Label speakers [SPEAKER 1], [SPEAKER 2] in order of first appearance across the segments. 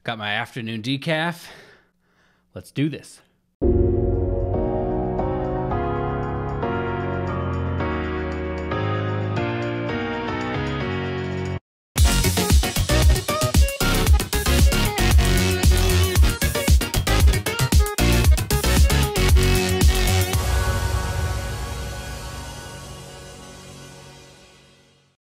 [SPEAKER 1] Got my afternoon decaf. Let's do this.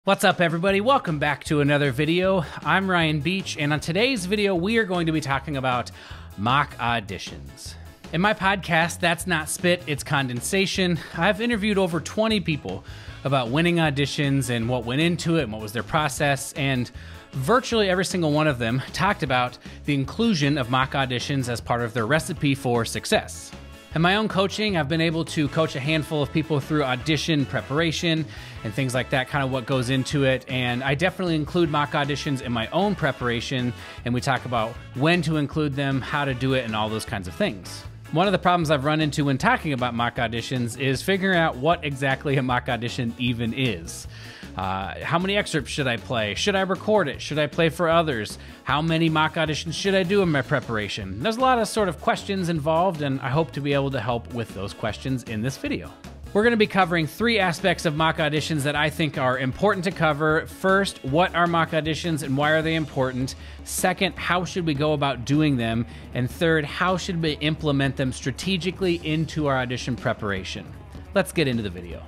[SPEAKER 1] What's up, everybody? Welcome back to another video. I'm Ryan Beach, and on today's video, we are going to be talking about mock auditions. In my podcast, That's Not Spit, It's Condensation, I've interviewed over 20 people about winning auditions and what went into it and what was their process, and virtually every single one of them talked about the inclusion of mock auditions as part of their recipe for success. In my own coaching, I've been able to coach a handful of people through audition preparation and things like that, kind of what goes into it. And I definitely include mock auditions in my own preparation, and we talk about when to include them, how to do it, and all those kinds of things. One of the problems I've run into when talking about mock auditions is figuring out what exactly a mock audition even is. How many excerpts should I play? Should I record it? Should I play for others? How many mock auditions should I do in my preparation? There's a lot of sort of questions involved, and I hope to be able to help with those questions in this video. We're going to be covering three aspects of mock auditions that I think are important to cover. First, what are mock auditions and why are they important? Second, how should we go about doing them? And third, how should we implement them strategically into our audition preparation? Let's get into the video.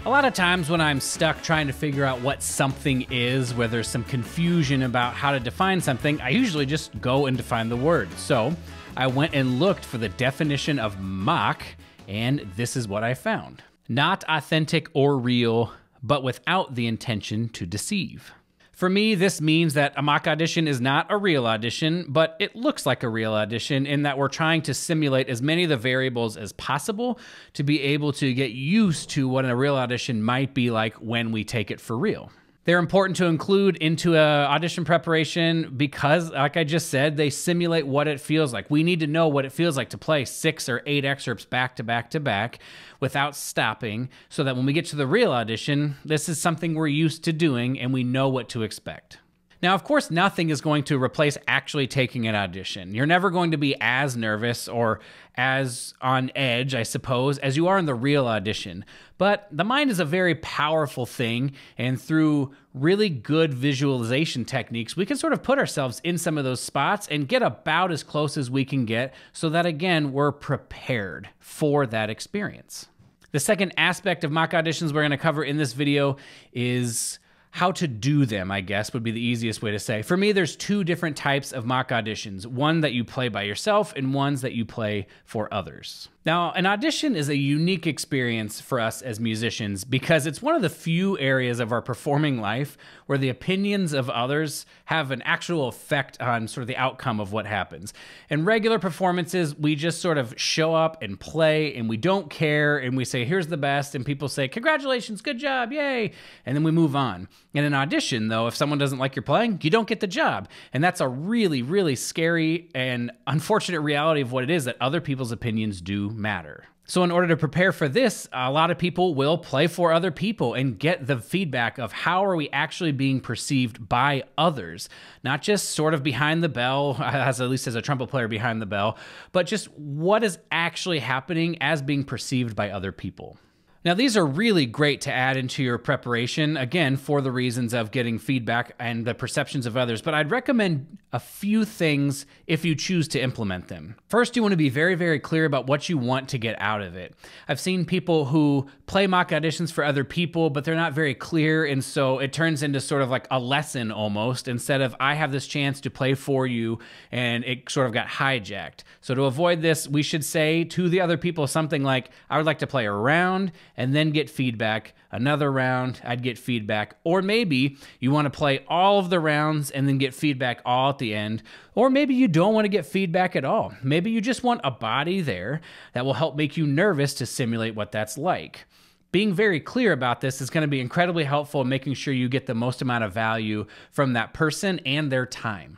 [SPEAKER 1] A lot of times when I'm stuck trying to figure out what something is, where there's some confusion about how to define something, I usually just go and define the word. So I went and looked for the definition of mock, and this is what I found. Not authentic or real, but without the intention to deceive. For me, this means that a mock audition is not a real audition, but it looks like a real audition in that we're trying to simulate as many of the variables as possible to be able to get used to what a real audition might be like when we take it for real. They're important to include into an audition preparation because, like I just said, they simulate what it feels like. We need to know what it feels like to play 6 or 8 excerpts back to back to back without stopping, so that when we get to the real audition, this is something we're used to doing and we know what to expect. Now, of course, nothing is going to replace actually taking an audition. You're never going to be as nervous or as on edge, I suppose, as you are in the real audition. But the mind is a very powerful thing, and through really good visualization techniques, we can sort of put ourselves in some of those spots and get about as close as we can get so that, again, we're prepared for that experience. The second aspect of mock auditions we're going to cover in this video is how to do them, I guess, would be the easiest way to say. For me, there's 2 different types of mock auditions. One that you play by yourself and ones that you play for others. Now, an audition is a unique experience for us as musicians because it's one of the few areas of our performing life where the opinions of others have an actual effect on sort of the outcome of what happens. In regular performances, we just sort of show up and play and we don't care and we say, here's the best, and people say, congratulations, good job, yay, and then we move on. In an audition, though, if someone doesn't like your playing, you don't get the job. And that's a really, really scary and unfortunate reality of what it is that other people's opinions do matter. So in order to prepare for this, a lot of people will play for other people and get the feedback of how are we actually being perceived by others, not just sort of behind the bell, at least as a trumpet player behind the bell, but just what is actually happening as being perceived by other people. Now, these are really great to add into your preparation, again, for the reasons of getting feedback and the perceptions of others, but I'd recommend a few things if you choose to implement them. First, you want to be very, very clear about what you want to get out of it. I've seen people who play mock auditions for other people, but they're not very clear, and so it turns into sort of like a lesson almost, instead of I have this chance to play for you, and it sort of got hijacked. So to avoid this, we should say to the other people something like, I would like to play a round, and then get feedback, another round, I'd get feedback. Or maybe you want to play all of the rounds and then get feedback all at the end. Or maybe you don't want to get feedback at all. Maybe you just want a body there that will help make you nervous to simulate what that's like. Being very clear about this is going to be incredibly helpful in making sure you get the most amount of value from that person and their time.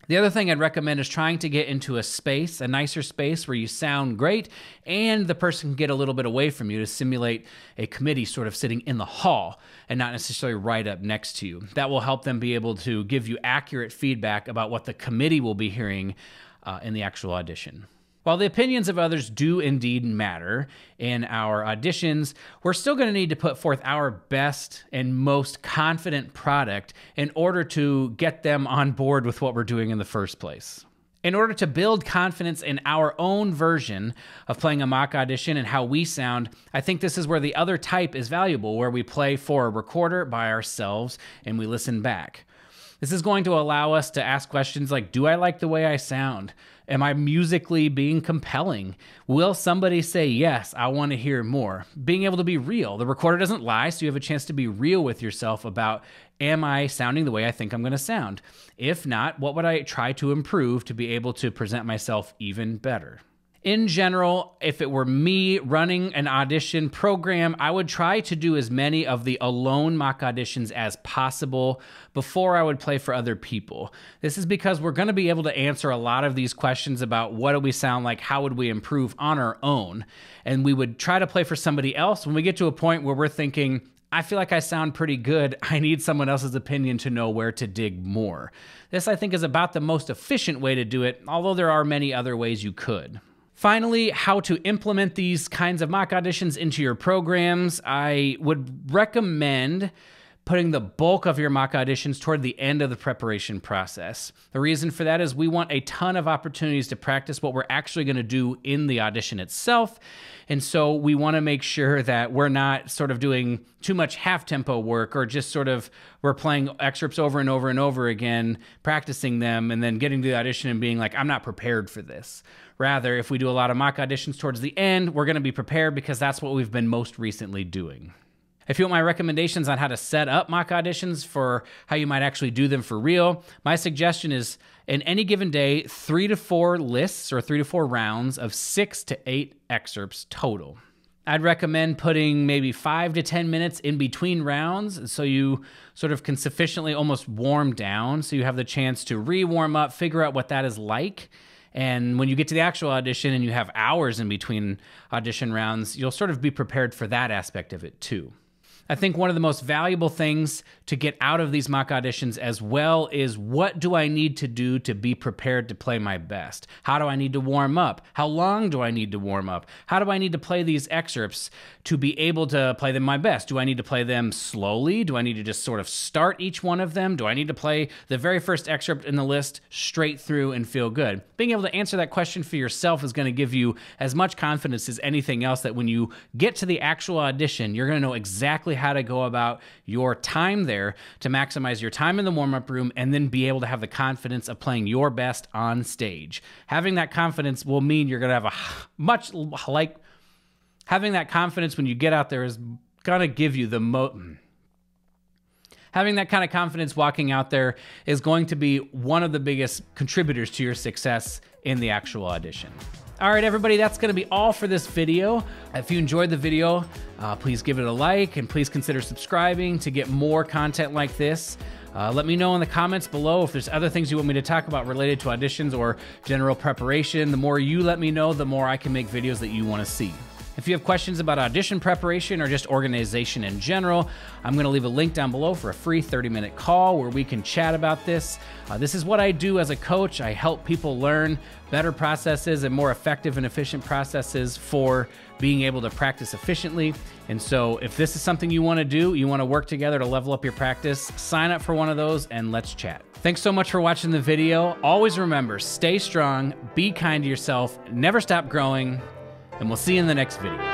[SPEAKER 1] The other thing I'd recommend is trying to get into a space, a nicer space where you sound great and the person can get a little bit away from you to simulate a committee sort of sitting in the hall and not necessarily right up next to you. That will help them be able to give you accurate feedback about what the committee will be hearing in the actual audition. While the opinions of others do indeed matter in our auditions, we're still going to need to put forth our best and most confident product in order to get them on board with what we're doing in the first place. In order to build confidence in our own version of playing a mock audition and how we sound, I think this is where the other type is valuable, where we play for a recorder by ourselves and we listen back. This is going to allow us to ask questions like, do I like the way I sound? Am I musically being compelling? Will somebody say, yes, I want to hear more? Being able to be real. The recorder doesn't lie, so you have a chance to be real with yourself about, am I sounding the way I think I'm going to sound? If not, what would I try to improve to be able to present myself even better? In general, if it were me running an audition program, I would try to do as many of the alone mock auditions as possible before I would play for other people. This is because we're going to be able to answer a lot of these questions about what do we sound like, how would we improve on our own, and we would try to play for somebody else when we get to a point where we're thinking, I feel like I sound pretty good. I need someone else's opinion to know where to dig more. This, I think, is about the most efficient way to do it, although there are many other ways you could. Finally, how to implement these kinds of mock auditions into your programs. I would recommend putting the bulk of your mock auditions toward the end of the preparation process. The reason for that is we want a ton of opportunities to practice what we're actually going to do in the audition itself. And so we want to make sure that we're not sort of doing too much half-tempo work or just sort of we're playing excerpts over and over and over again, practicing them, and then getting to the audition and being like, I'm not prepared for this. Rather, if we do a lot of mock auditions towards the end, we're going to be prepared because that's what we've been most recently doing. If you want my recommendations on how to set up mock auditions for how you might actually do them for real, my suggestion is in any given day, 3 to 4 lists or 3 to 4 rounds of 6 to 8 excerpts total. I'd recommend putting maybe 5 to 10 minutes in between rounds so you sort of can sufficiently almost warm down so you have the chance to re-warm up, figure out what that is like. And when you get to the actual audition and you have hours in between audition rounds, you'll sort of be prepared for that aspect of it too. I think one of the most valuable things to get out of these mock auditions as well is what do I need to do to be prepared to play my best? How do I need to warm up? How long do I need to warm up? How do I need to play these excerpts to be able to play them my best? Do I need to play them slowly? Do I need to just sort of start each one of them? Do I need to play the very first excerpt in the list straight through and feel good? Being able to answer that question for yourself is going to give you as much confidence as anything else that when you get to the actual audition, you're going to know exactly how to go about your time there to maximize your time in the warm-up room and then be able to have the confidence of playing your best on stage. Having that confidence will mean you're going to have having that confidence when you get out there is going to give you the having that kind of confidence walking out there is going to be one of the biggest contributors to your success in the actual audition. All right, everybody, that's going to be all for this video. If you enjoyed the video, please give it a like and please consider subscribing to get more content like this. Let me know in the comments below if there's other things you want me to talk about related to auditions or general preparation. The more you let me know, the more I can make videos that you want to see. If you have questions about audition preparation or just organization in general, I'm going to leave a link down below for a free 30-minute call where we can chat about this. This is what I do as a coach. I help people learn better processes and more effective and efficient processes for being able to practice efficiently. And so if this is something you want to do, you want to work together to level up your practice, sign up for one of those and let's chat. Thanks so much for watching the video. Always remember, stay strong, be kind to yourself, never stop growing, and we'll see you in the next video.